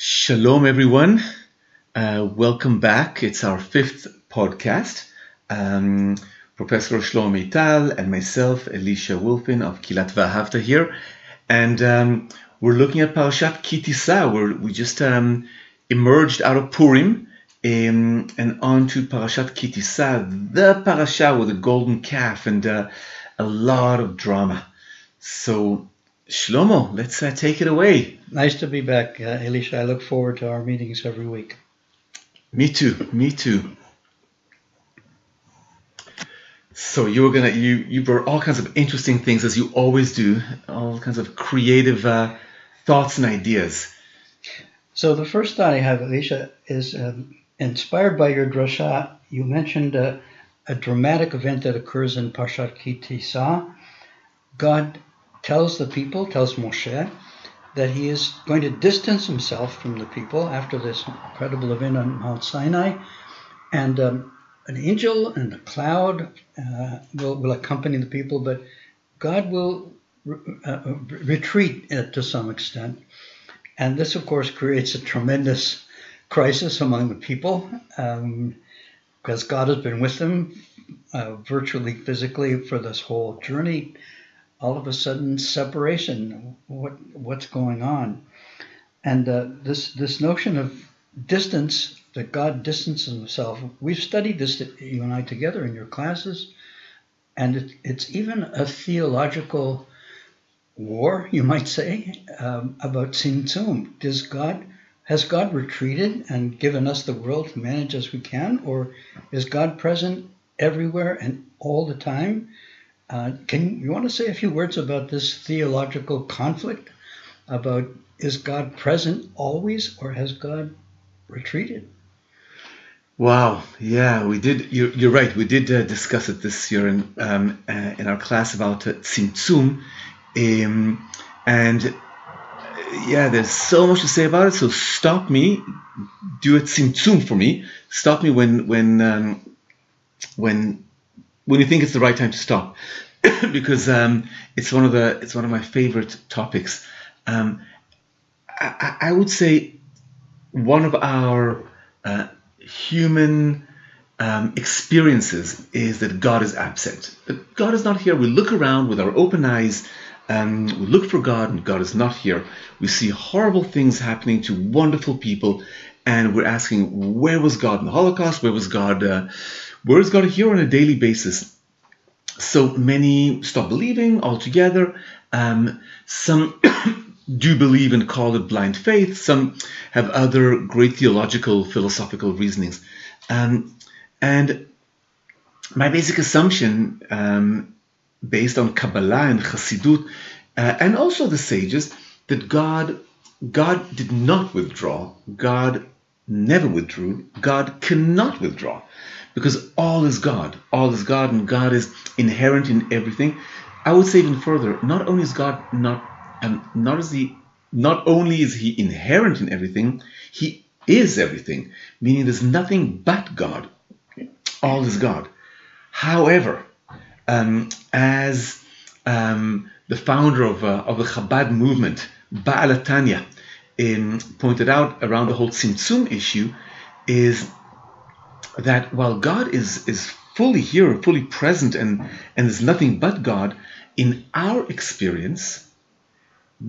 Shalom, everyone. Welcome back. It's our fifth podcast. Um, Professor Shlomo Meital and myself, Elisha Wolfin of Kilat Vahavta here. And we're looking at Parashat Ki Tissah. We just emerged out of Purim and on to Parashat Ki Tissah, the parasha with the golden calf and a lot of drama. So, Shlomo, let's take it away. Nice to be back, Elisha. I look forward to our meetings every week. Me too. So you brought all kinds of interesting things, as you always do, all kinds of creative thoughts and ideas. So the first thought I have, Elisha, is inspired by your drasha. You mentioned a dramatic event that occurs in Parshat Ki Tissah. God tells Moshe, that he is going to distance himself from the people after this incredible event on Mount Sinai, and an angel and a cloud will accompany the people, but God will retreat to some extent. And this, of course, creates a tremendous crisis among the people, because God has been with them virtually, physically, for this whole journey. All of a sudden, separation. What's going on? And this notion of distance, that God distances himself. We've studied this, you and I, together in your classes, and it's even a theological war, you might say, about Tzimtzum. Has God retreated and given us the world to manage as we can, or is God present everywhere and all the time? You want to say a few words about this theological conflict, about is God present always, or has God retreated? Wow, yeah, we did. You're right. We did discuss it this year in our class about Tzimtzum, and yeah, there's so much to say about it. So stop me, do a Tzimtzum for me. Stop me when you think it's the right time to stop, because it's one of my favorite topics. I would say one of our human experiences is that God is absent. That God is not here. We look around with our open eyes, we look for God, and God is not here. We see horrible things happening to wonderful people, and we're asking, where was God in the Holocaust? Where is God here on a daily basis? So many stop believing altogether. Some do believe and call it blind faith. Some have other great theological, philosophical reasonings. And my basic assumption, based on Kabbalah and Chassidut, and also the sages, that God did not withdraw. God never withdrew. God cannot withdraw, because all is God, and God is inherent in everything. I would say even further, not only is God not only is he inherent in everything, he is everything, meaning there's nothing but God. All is God. However, as the founder of the Chabad movement, Baal HaTanya, pointed out around the whole Tzimtzum issue, is that while God is fully here, fully present, and there's nothing but God, in our experience,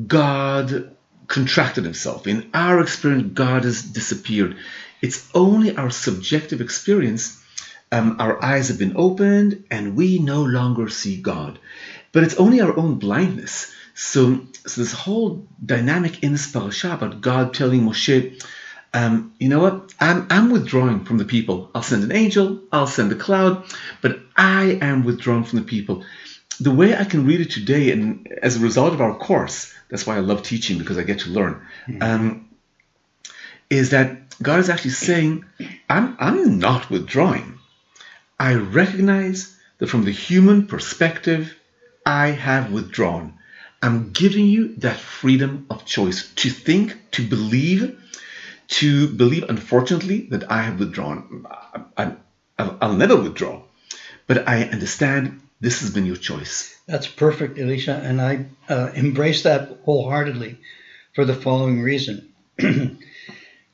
God contracted himself. In our experience, God has disappeared. It's only our subjective experience. Our eyes have been opened, and we no longer see God. But it's only our own blindness. So this whole dynamic in this parasha about God telling Moshe, you know what? I'm withdrawing from the people. I'll send an angel, I'll send a cloud, but I am withdrawing from the people. The way I can read it today, and as a result of our course, that's why I love teaching, because I get to learn, is that God is actually saying, I'm not withdrawing. I recognize that from the human perspective, I have withdrawn. I'm giving you that freedom of choice to think, to believe, unfortunately, that I have withdrawn. I'll never withdraw, but I understand this has been your choice. That's perfect, Elisha, and I embrace that wholeheartedly for the following reason.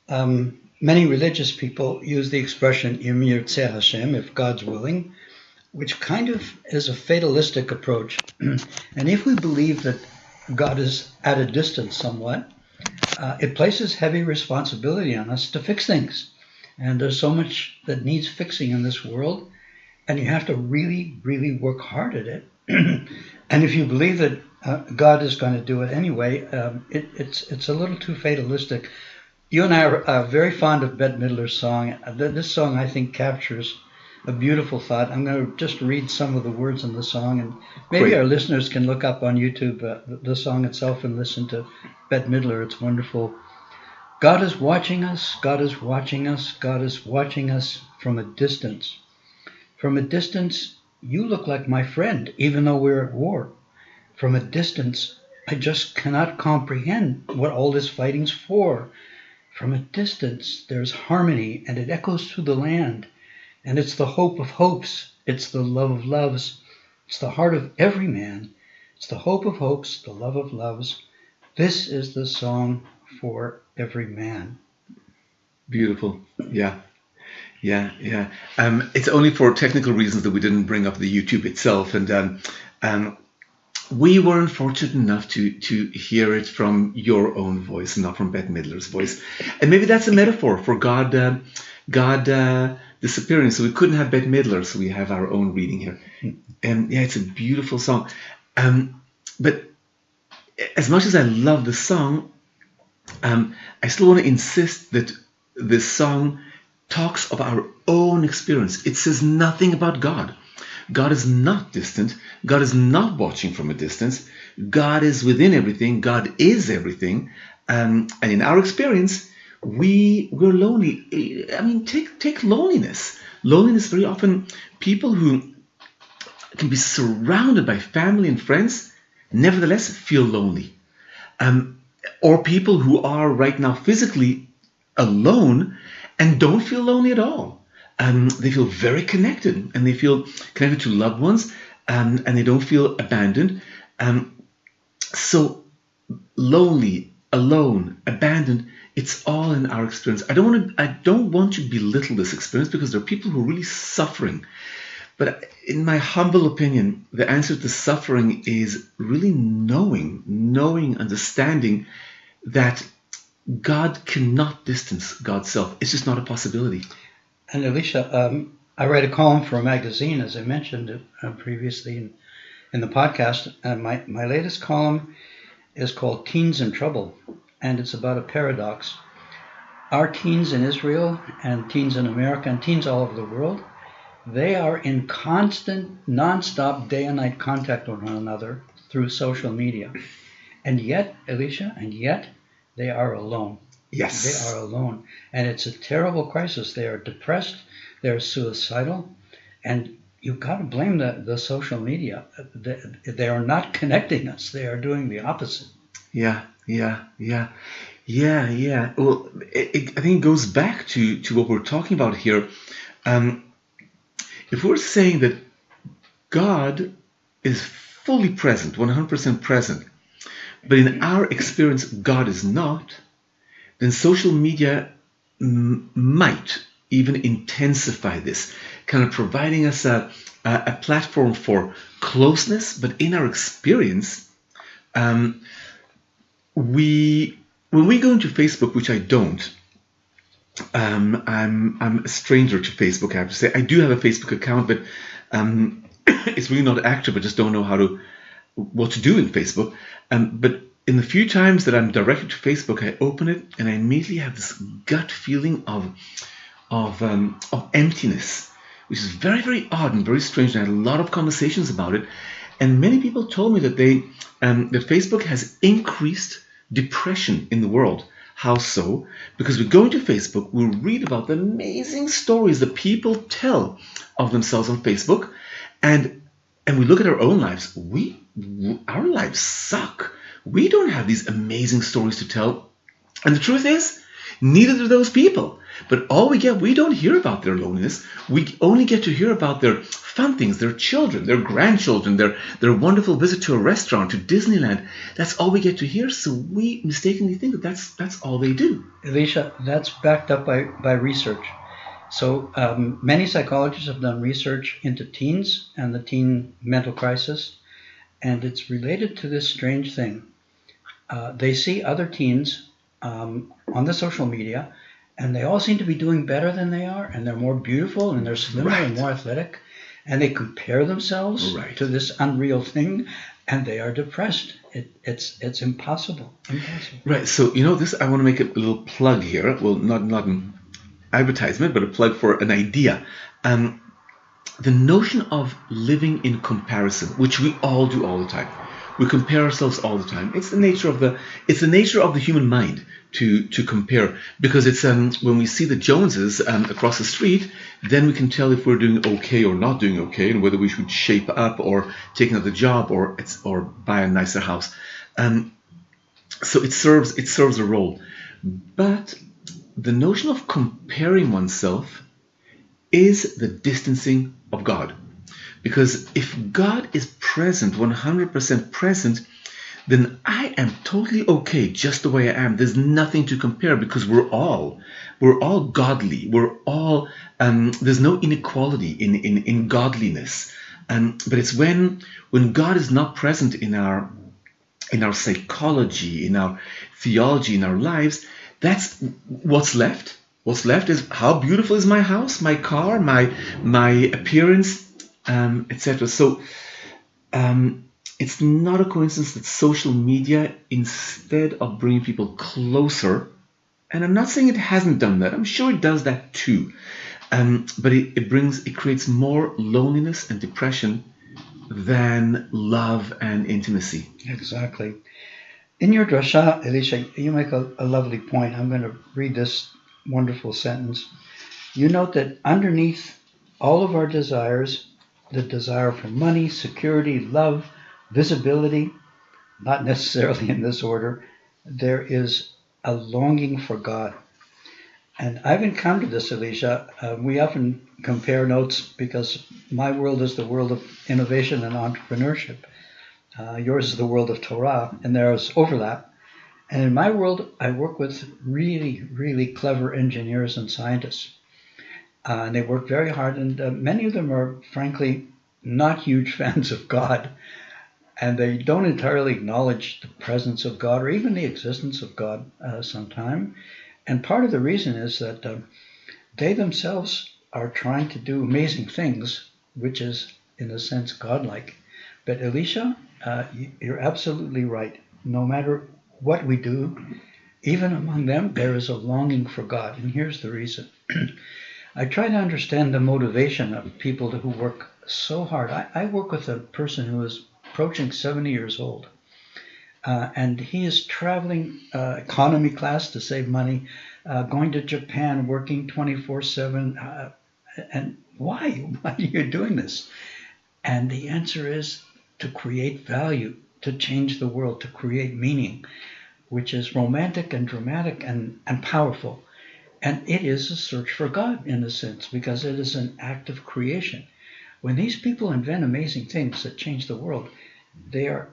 Many religious people use the expression Im Yirtzeh Hashem, if God's willing, which kind of is a fatalistic approach. And if we believe that God is at a distance somewhat, it places heavy responsibility on us to fix things. And there's so much that needs fixing in this world, and you have to really, really work hard at it. And if you believe that God is going to do it anyway, it's a little too fatalistic. You and I are very fond of Bette Midler's song. This song, I think, captures a beautiful thought. I'm going to just read some of the words in the song, and maybe our listeners can look up on YouTube the song itself and listen to Bette Midler. It's wonderful. God is watching us, God is watching us, God is watching us from a distance. From a distance, you look like my friend, even though we're at war. From a distance, I just cannot comprehend what all this fighting's for. From a distance, there's harmony, and it echoes through the land. And it's the hope of hopes. It's the love of loves. It's the heart of every man. It's the hope of hopes, the love of loves. This is the song for every man. Beautiful. Yeah. It's only for technical reasons that we didn't bring up the YouTube itself. And we weren't fortunate enough to hear it from your own voice, not from Bette Midler's voice. And maybe that's a metaphor for God disappearing. So we couldn't have Bette Midler, so we have our own reading here. And yeah, it's a beautiful song. But as much as I love the song, I still want to insist that this song talks of our own experience. It says nothing about God. God is not distant. God is not watching from a distance. God is within everything. God is everything. And in our experience, we're lonely. I mean, take loneliness. Loneliness, very often, people who can be surrounded by family and friends, nevertheless feel lonely. Or people who are right now physically alone and don't feel lonely at all. They feel very connected, and they feel connected to loved ones, and they don't feel abandoned. So lonely, alone, abandoned, it's all in our experience. I don't want to belittle this experience, because there are people who are really suffering. But in my humble opinion, the answer to suffering is really knowing, understanding that God cannot distance God's self. It's just not a possibility. And Alicia, I write a column for a magazine, as I mentioned previously in the podcast. My latest column is called Teens in Trouble, and it's about a paradox. Our teens in Israel and teens in America and teens all over the world, they are in constant, nonstop, day and night contact with one another through social media. And yet, Alicia, they are alone. Yes. They are alone. And it's a terrible crisis. They are depressed. They're suicidal. And you've got to blame the social media. They are not connecting us. They are doing the opposite. Yeah. Well, I think it goes back to what we're talking about here. If we're saying that God is fully present, 100% present, but in our experience God is not, then social media might even intensify this, kind of providing us a platform for closeness. But in our experience, when we go into Facebook, which I don't, I'm a stranger to Facebook, I have to say. I do have a Facebook account, but it's really not active. I just don't know what to do in Facebook. But in the few times that I'm directed to Facebook, I open it and I immediately have this gut feeling of emptiness, which is very, very odd and very strange. And I had a lot of conversations about it, and many people told me that that Facebook has increased depression in the world. How so? Because we go into Facebook, we read about the amazing stories that people tell of themselves on Facebook, and we look at our own lives. Our lives suck. We don't have these amazing stories to tell. And the truth is, Neither do those people. But we don't hear about their loneliness. We only get to hear about their fun things, their children, their grandchildren, their wonderful visit to a restaurant, to Disneyland. That's all we get to hear. So we mistakenly think that that's all they do. Elisha, that's backed up by research. So many psychologists have done research into teens and the teen mental crisis, and it's related to this strange thing. They see other teens on the social media, and they all seem to be doing better than they are, and they're more beautiful, and they're slimmer and more athletic, and they compare themselves to this unreal thing, and they are depressed. It's impossible. Right. So this, I want to make a little plug here. Well, not an advertisement, but a plug for an idea. The notion of living in comparison, which we all do all the time. We compare ourselves all the time. It's the nature of the human mind to compare, because it's when we see the Joneses across the street, then we can tell if we're doing okay or not doing okay, and whether we should shape up or take another job or buy a nicer house. So it serves a role, but the notion of comparing oneself is the distancing of God. Because if God is present, 100% present, then I am totally okay just the way I am. There's nothing to compare, because we're all godly. We're all there's no inequality in godliness. But it's when God is not present in our psychology, in our theology, in our lives, that's what's left. What's left is, how beautiful is my house, my car, my appearance, etc. So it's not a coincidence that social media, instead of bringing people closer, and I'm not saying it hasn't done that, I'm sure it does that too, but it creates more loneliness and depression than love and intimacy. Exactly. In your drasha, Elisha, you make a lovely point. I'm going to read this wonderful sentence. You note that underneath all of our desires, the desire for money, security, love, visibility, not necessarily in this order, there is a longing for God. And I've encountered this, Elisha. We often compare notes because my world is the world of innovation and entrepreneurship. Yours is the world of Torah, and there's overlap. And in my world, I work with really, really clever engineers and scientists. And they work very hard, and many of them are, frankly, not huge fans of God. And they don't entirely acknowledge the presence of God or even the existence of God sometimes. And part of the reason is that they themselves are trying to do amazing things, which is, in a sense, godlike. But Elisha, you're absolutely right. No matter what we do, even among them, there is a longing for God. And here's the reason. I try to understand the motivation of people who work so hard. I work with a person who is approaching 70 years old. And he is traveling economy class to save money, going to Japan, working 24/7. And why? Why are you doing this? And the answer is to create value, to change the world, to create meaning, which is romantic and dramatic and powerful. And it is a search for God, in a sense, because it is an act of creation. When these people invent amazing things that change the world, they are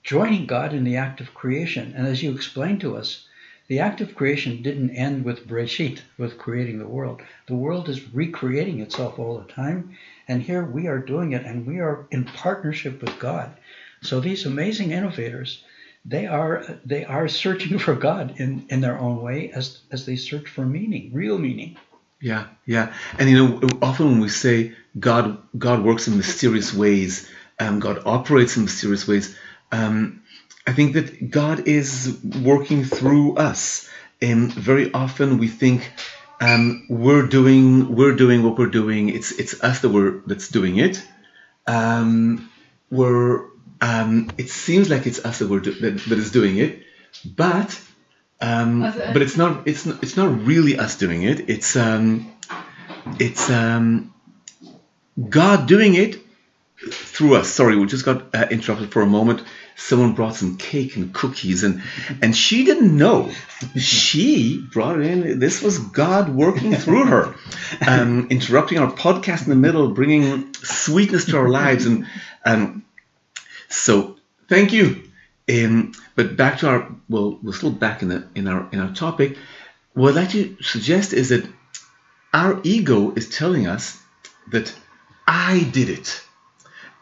joining God in the act of creation. And as you explained to us, the act of creation didn't end with Breshit, with creating the world. The world is recreating itself all the time. And here we are doing it, and we are in partnership with God. So these amazing innovators, they are searching for God in their own way as they search for meaning, real meaning. Yeah. And often when we say God works in mysterious ways, God operates in mysterious ways, I think that God is working through us. And very often we think we're doing what we're doing. It's us that's doing it. It seems like it's us that is doing it, but it's not. It's not really us doing it. It's God doing it through us. Sorry, we just got interrupted for a moment. someone brought some cake and cookies, and she didn't know. She brought it in. This was God working through her, interrupting our podcast in the middle, bringing sweetness to our lives, and so thank you. But back to our, well, we're still back in our topic. What I'd like to suggest is that our ego is telling us that I did it.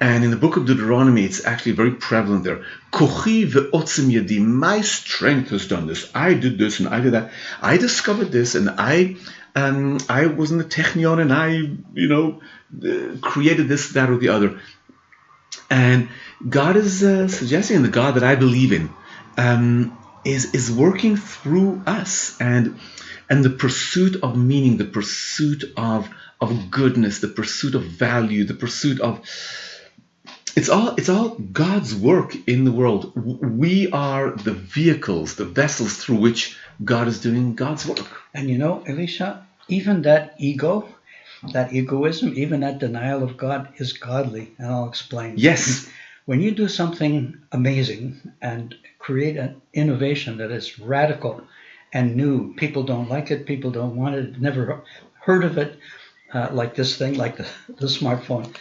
And in the book of Deuteronomy, it's actually very prevalent there. Kochi ve'otzim yadi, my strength has done this. I did this and I did that. I discovered this, and I was in the Technion, and I, created this, that, or the other. And God is suggesting, the God that I believe in is working through us, and the pursuit of meaning, the pursuit of goodness, the pursuit of value, the pursuit of it's all God's work in the world. We are the vehicles, the vessels through which God is doing God's work. And Elisha, even that ego, that egoism, even that denial of God is godly, and I'll explain. Yes. When you do something amazing and create an innovation that is radical and new, people don't like it, people don't want it, never heard of it, like this thing, like the smartphone.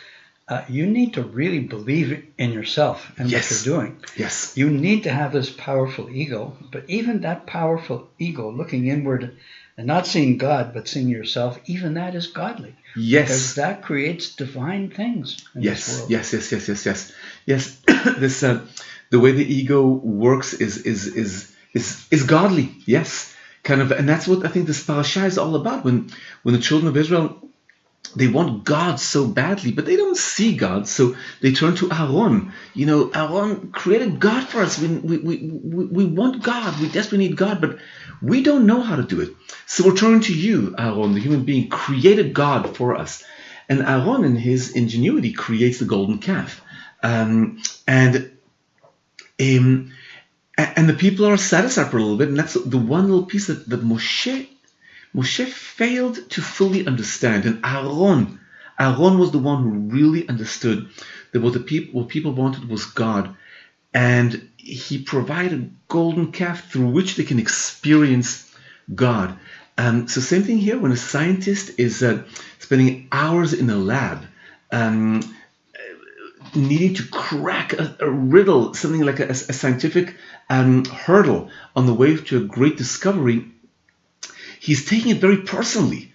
You need to really believe in yourself and what you're doing. Yes. You need to have this powerful ego, but even that powerful ego, looking inward and not seeing God, but seeing yourself, even that is godly. Yes. Because that creates divine things in this world. Yes. This the way the ego works is godly. Yes. Kind of, and that's what I think this parasha is all about. When the children of Israel, they want God so badly, but they don't see God, so they turn to Aaron. Aaron created God for us. We want God. We desperately need God, but we don't know how to do it. So we're turning to you, Aaron, the human being, created God for us. And Aaron, in his ingenuity, creates the golden calf. And the people are satisfied for a little bit, and that's the one little piece that Moshe failed to fully understand, and Aaron was the one who really understood that what people wanted was God, and he provided a golden calf through which they can experience God. So same thing here, when a scientist is spending hours in a lab, needing to crack a riddle, something like a scientific hurdle on the way to a great discovery. He's taking it very personally,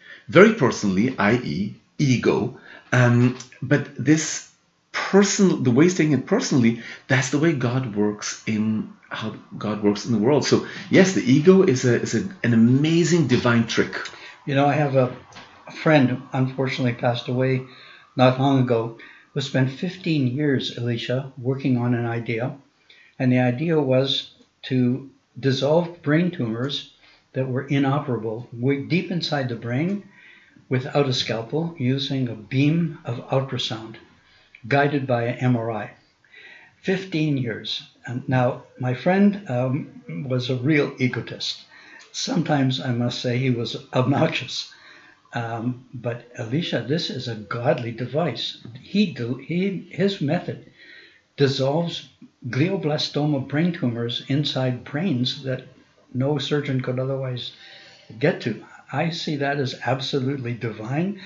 i.e. ego. But this the way he's taking it personally, that's the way God works how God works in the world. So yes, the ego is an amazing divine trick. I have a friend, unfortunately passed away not long ago, who spent 15 years, Elisha, working on an idea. And the idea was to dissolve brain tumors that were inoperable deep inside the brain without a scalpel, using a beam of ultrasound guided by an MRI. 15 years. And now, my friend was a real egotist. Sometimes I must say he was obnoxious. But Elisha, this is a godly device. His method dissolves glioblastoma brain tumors inside brains that no surgeon could otherwise get to. I see that as absolutely divine.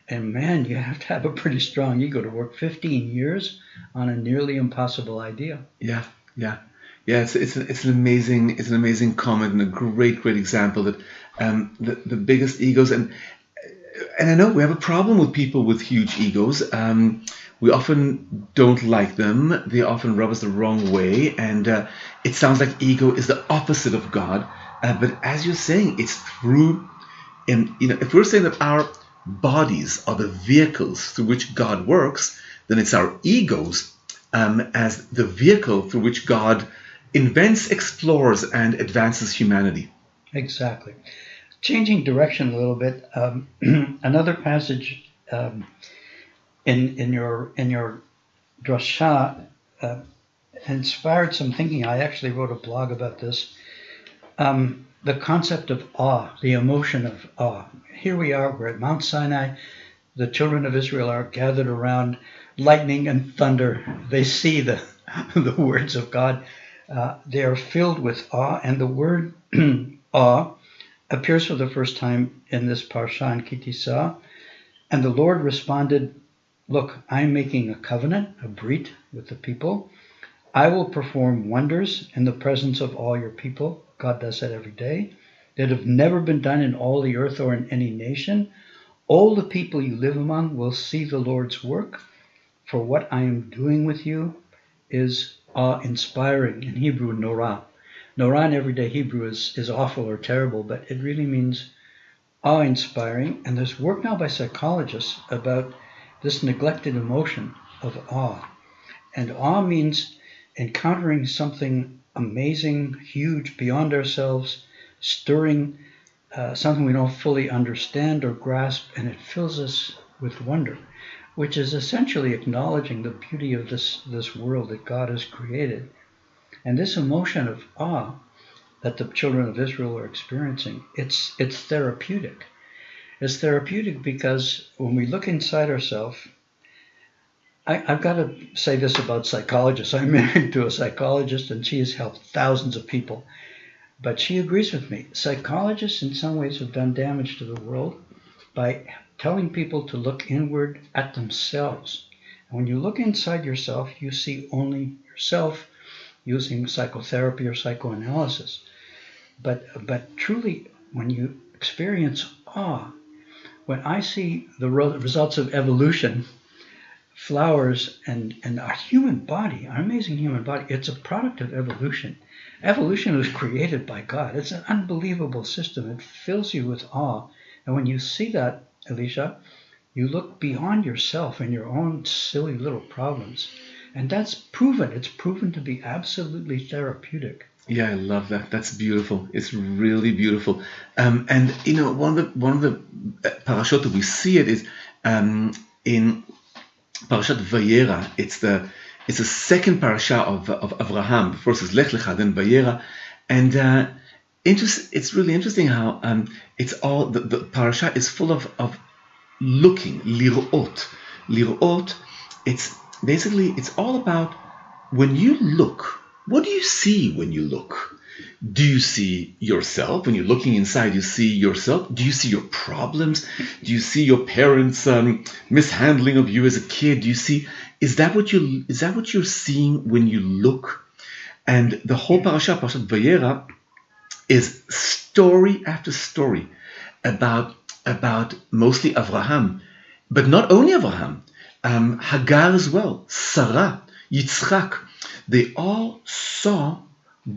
And man, you have to have a pretty strong ego to work 15 years on a nearly impossible idea. Yeah. It's an amazing comment, and a great example that the biggest egos, and I know we have a problem with people with huge egos. We often don't like them. They often rub us the wrong way, and it sounds like ego is the opposite of God. But as you're saying, it's through, if we're saying that our bodies are the vehicles through which God works, then it's our egos as the vehicle through which God invents, explores, and advances humanity. Exactly. Changing direction a little bit, another passage in your drasha inspired some thinking. I actually wrote a blog about this. The concept of awe, the emotion of awe. Here we are, we're at Mount Sinai. The children of Israel are gathered around lightning and thunder. They see the the words of God. They are filled with awe, and the word awe appears for the first time in this parsha in Ki Tissah. And the Lord responded, look, I'm making a covenant, a brit, with the people. I will perform wonders in the presence of all your people. God does that every day. That have never been done in all the earth or in any nation. All the people you live among will see the Lord's work. For what I am doing with you is awe-inspiring. In Hebrew, norah. Norah in everyday Hebrew is awful or terrible, but it really means awe-inspiring. And there's work now by psychologists about this neglected emotion of awe. And awe means encountering something amazing, huge, beyond ourselves, stirring, something we don't fully understand or grasp, and it fills us with wonder, which is essentially acknowledging the beauty of this world that God has created. And this emotion of awe that the children of Israel are experiencing, it's therapeutic. It's therapeutic because when we look inside ourselves, I've got to say this about psychologists. I'm married to a psychologist, and she has helped thousands of people. But she agrees with me. Psychologists in some ways have done damage to the world by telling people to look inward at themselves. And when you look inside yourself, you see only yourself using psychotherapy or psychoanalysis. But truly, when you experience awe, when I see the results of evolution, flowers and our human body, our amazing human body, it's a product of evolution. Evolution was created by God. It's an unbelievable system. It fills you with awe. And when you see that, Alicia, you look beyond yourself and your own silly little problems. And that's proven. It's proven to be absolutely therapeutic. Yeah, I love that. That's beautiful. It's really beautiful. And you know, one of the parashot that we see it is in Parashat Vayera. It's the second parasha of Avraham. The first is Lech Lecha, then Vayera, and it's really interesting how it's all the parasha is full of looking, lirot. It's basically it's all about when you look. What do you see when you look? Do you see yourself? When you're looking inside, you see yourself? Do you see your problems? Do you see your parents' mishandling of you as a kid? Do you see? Is that what you're seeing when you look? And the whole parashat Vayera, is story after story about mostly Avraham, but not only Avraham, Hagar as well, Sarah, Yitzchak. They all saw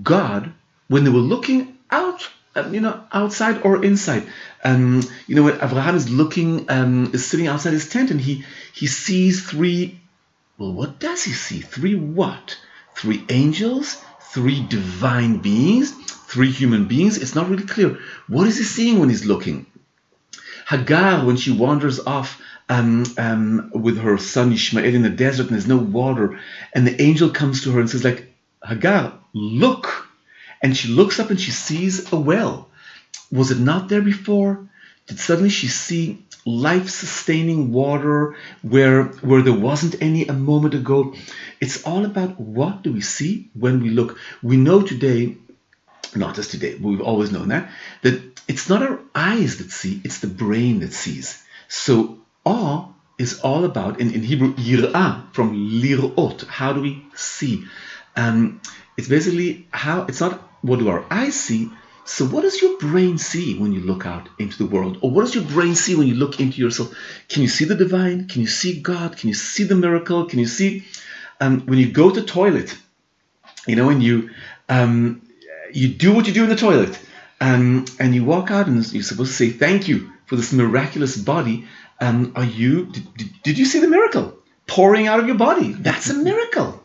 God when they were looking out, outside or inside. When Abraham is looking, is sitting outside his tent, and he sees three. Well, what does he see? Three what? Three angels, three divine beings, three human beings. It's not really clear. What is he seeing when he's looking? Hagar, when she wanders off with her son Ishmael in the desert and there's no water, and the angel comes to her and says, like, Hagar, look. And she looks up and she sees a well. Was it not there before? Did suddenly she see life-sustaining water where there wasn't any a moment ago? It's all about what do we see when we look. We know today, not just today, but we've always known that it's not our eyes that see, it's the brain that sees. So awe is all about, in Hebrew, yir'ah, from lir'ot. How do we see? It's basically it's not what do our eyes see. So what does your brain see when you look out into the world? Or what does your brain see when you look into yourself? Can you see the divine? Can you see God? Can you see the miracle? Can you see, when you go to the toilet, and you do what you do in the toilet, and you walk out and you're supposed to say thank you for this miraculous body. Did you see the miracle pouring out of your body? That's a miracle.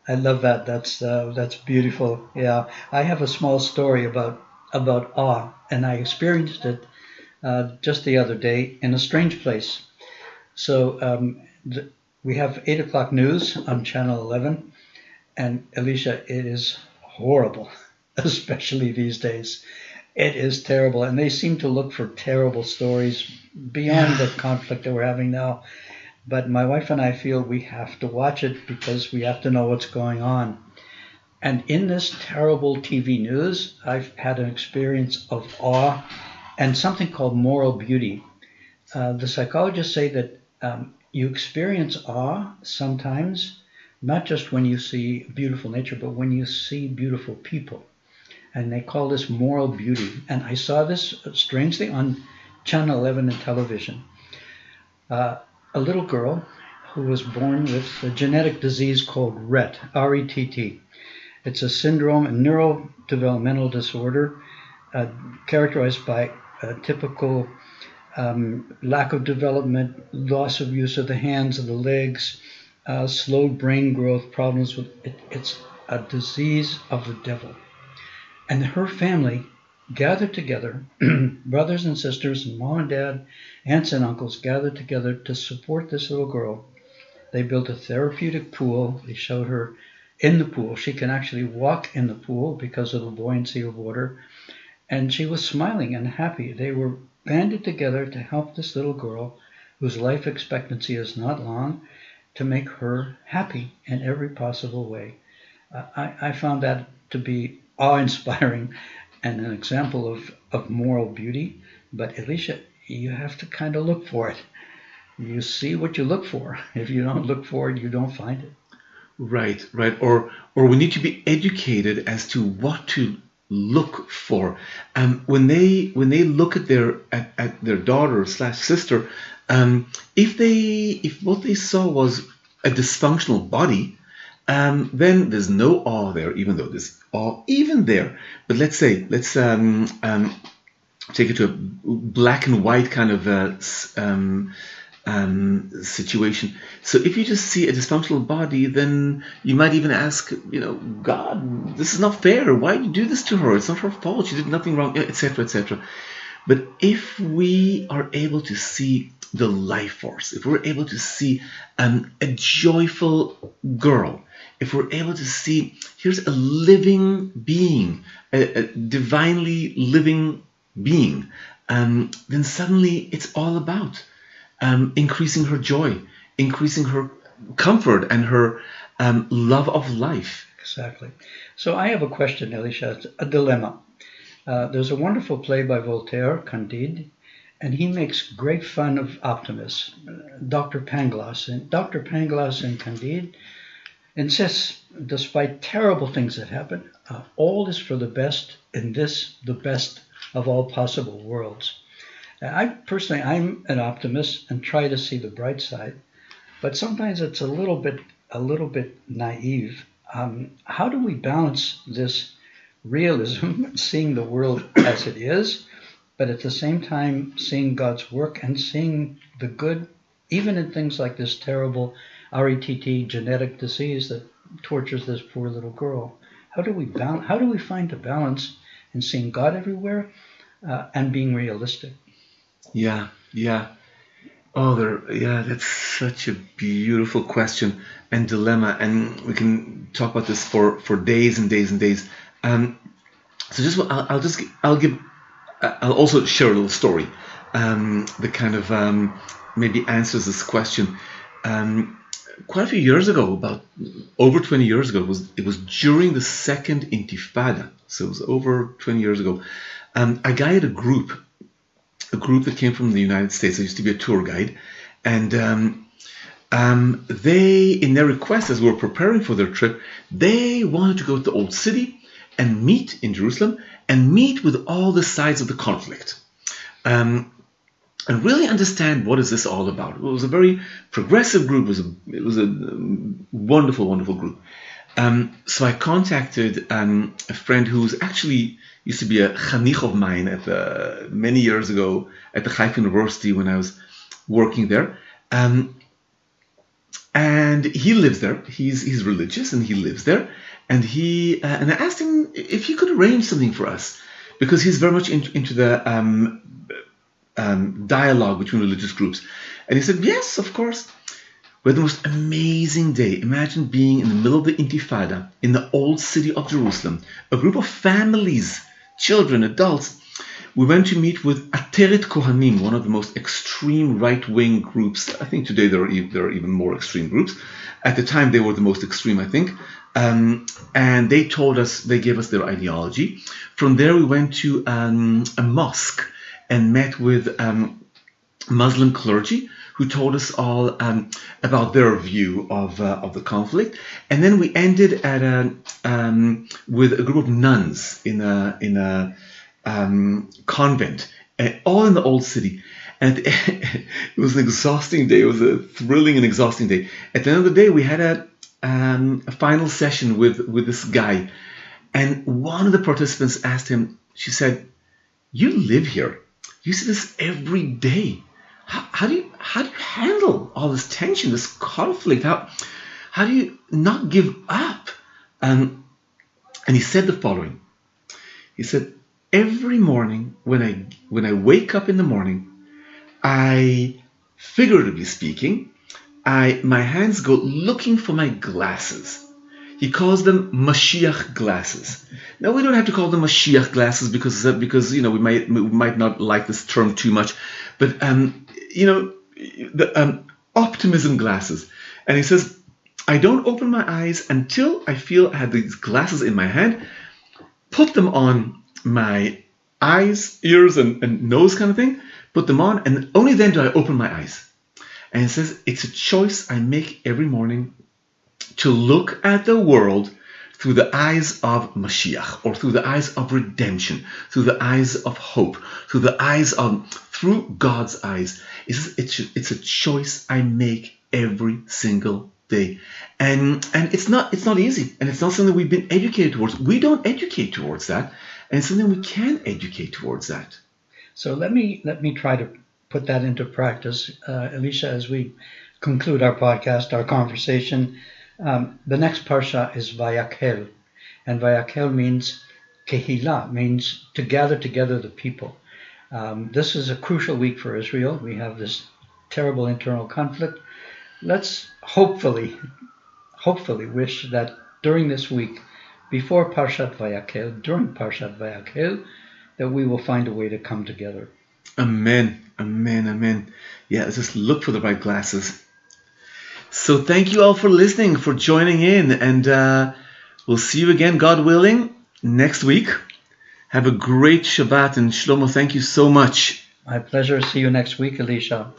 I love that. That's beautiful. Yeah, I have a small story about awe, and I experienced it just the other day in a strange place. So we have 8 o'clock news on Channel 11, and Alicia, it is horrible, especially these days. It is terrible, and they seem to look for terrible stories beyond the conflict that we're having now. but my wife and I feel we have to watch it because we have to know what's going on. And in this terrible TV news, I've had an experience of awe and something called moral beauty. The psychologists say that you experience awe sometimes, not just when you see beautiful nature, but when you see beautiful people. And they call this moral beauty. And I saw this strangely on Channel 11 in television. A little girl who was born with a genetic disease called RET, R-E-T-T. It's a syndrome, a neurodevelopmental disorder characterized by a typical lack of development, loss of use of the hands and the legs, slow brain growth, problems with it. It's a disease of the devil. And her family gathered together, brothers and sisters, and mom and dad, aunts and uncles gathered together to support this little girl. They built a therapeutic pool. They showed her in the pool. She can actually walk in the pool because of the buoyancy of water. And she was smiling and happy. They were banded together to help this little girl, whose life expectancy is not long, to make her happy in every possible way. I found that to be awe-inspiring and an example of moral beauty. But Alicia, you have to kind of look for it. You see what you look for. If you don't look for it, you don't find it. Right, right. Or we need to be educated as to what to look for. When they look at their daughter slash sister, if what they saw was a dysfunctional body, then there's no awe there, even though there's awe even there. But let's take it to a black and white kind of situation. So if you just see a dysfunctional body, then you might even ask, God, this is not fair. Why did you do this to her? It's not her fault. She did nothing wrong, etc., etc. But if we are able to see the life force, if we're able to see a joyful girl, if we're able to see here's a living being, a divinely living being, then suddenly it's all about increasing her joy, increasing her comfort and her love of life. Exactly. So I have a question, Elisha. It's a dilemma. There's a wonderful play by Voltaire, Candide, and he makes great fun of optimists. Dr. Pangloss in Candide insists, despite terrible things that happen, all is for the best in this, the best of all possible worlds. I'm an optimist and try to see the bright side, but sometimes it's a little bit naive. How do we balance this realism, seeing the world as it is, but at the same time seeing God's work and seeing the good, even in things like this terrible RETT genetic disease that tortures this poor little girl? How do we find the balance in seeing God everywhere and being realistic? Yeah. That's such a beautiful question and dilemma, and we can talk about this for days and days and days. I'll also share a little story that kind of maybe answers this question. Quite a few years ago, about over 20 years ago, it was during the second Intifada, so it was over 20 years ago. I guided a group that came from the United States. I used to be a tour guide, and they, in their request, as we were preparing for their trip, they wanted to go to the Old City and meet in Jerusalem and meet with all the sides of the conflict, and really understand what is this all about. It was a very progressive group. It was a wonderful, wonderful group. So I contacted a friend who's actually used to be a chanich of mine many years ago at the Haifa University when I was working there. And he lives there. He's religious and he lives there. And and I asked him if he could arrange something for us, because he's very much into the dialogue between religious groups. And he said, yes, of course. We had the most amazing day. Imagine being in the middle of the Intifada in the old city of Jerusalem, a group of families, children, adults, we went to meet with Ateret Kohanim, one of the most extreme right-wing groups. I think today there are even more extreme groups. At the time, they were the most extreme, I think. And they gave us their ideology. From there, we went to a mosque and met with Muslim clergy who told us all about their view of the conflict. And then we ended at with a group of nuns in a convent, all in the old city. And it was an exhausting day. It was a thrilling and exhausting day. At the end of the day, we had a final session with this guy. And one of the participants asked him, she said, "You live here. You see this every day. How do you handle all this tension, this conflict? How do you not give up?" And he said the following. He said, "Every morning when I wake up in the morning, I, figuratively speaking, my hands go looking for my glasses." He calls them Mashiach glasses. Now, we don't have to call them Mashiach glasses because we might not like this term too much, but the optimism glasses. And he says, "I don't open my eyes until I feel I have these glasses in my hand, put them on my eyes, ears, and nose kind of thing, put them on, and only then do I open my eyes." And he says, "It's a choice I make every morning to look at the world through the eyes of Mashiach, or through the eyes of redemption, through the eyes of hope, through God's eyes." It's a choice I make every single day, and it's not easy, and it's not something we've been educated towards. We don't educate towards that, and it's something we can educate towards that. So let me try to put that into practice, Elisha, as we conclude our podcast, our conversation. The next parsha is Vayakhel, and Vayakhel means Kehillah, means to gather together the people. This is a crucial week for Israel. We have this terrible internal conflict. Let's hopefully wish that during this week, before Parshat Vayakhel, during Parshat Vayakhel, that we will find a way to come together. Amen, amen, amen. Yeah, let's just look for the right glasses. So thank you all for listening, for joining in, and we'll see you again, God willing, next week. Have a great Shabbat, and Shlomo, thank you so much. My pleasure. See you next week, Elisha.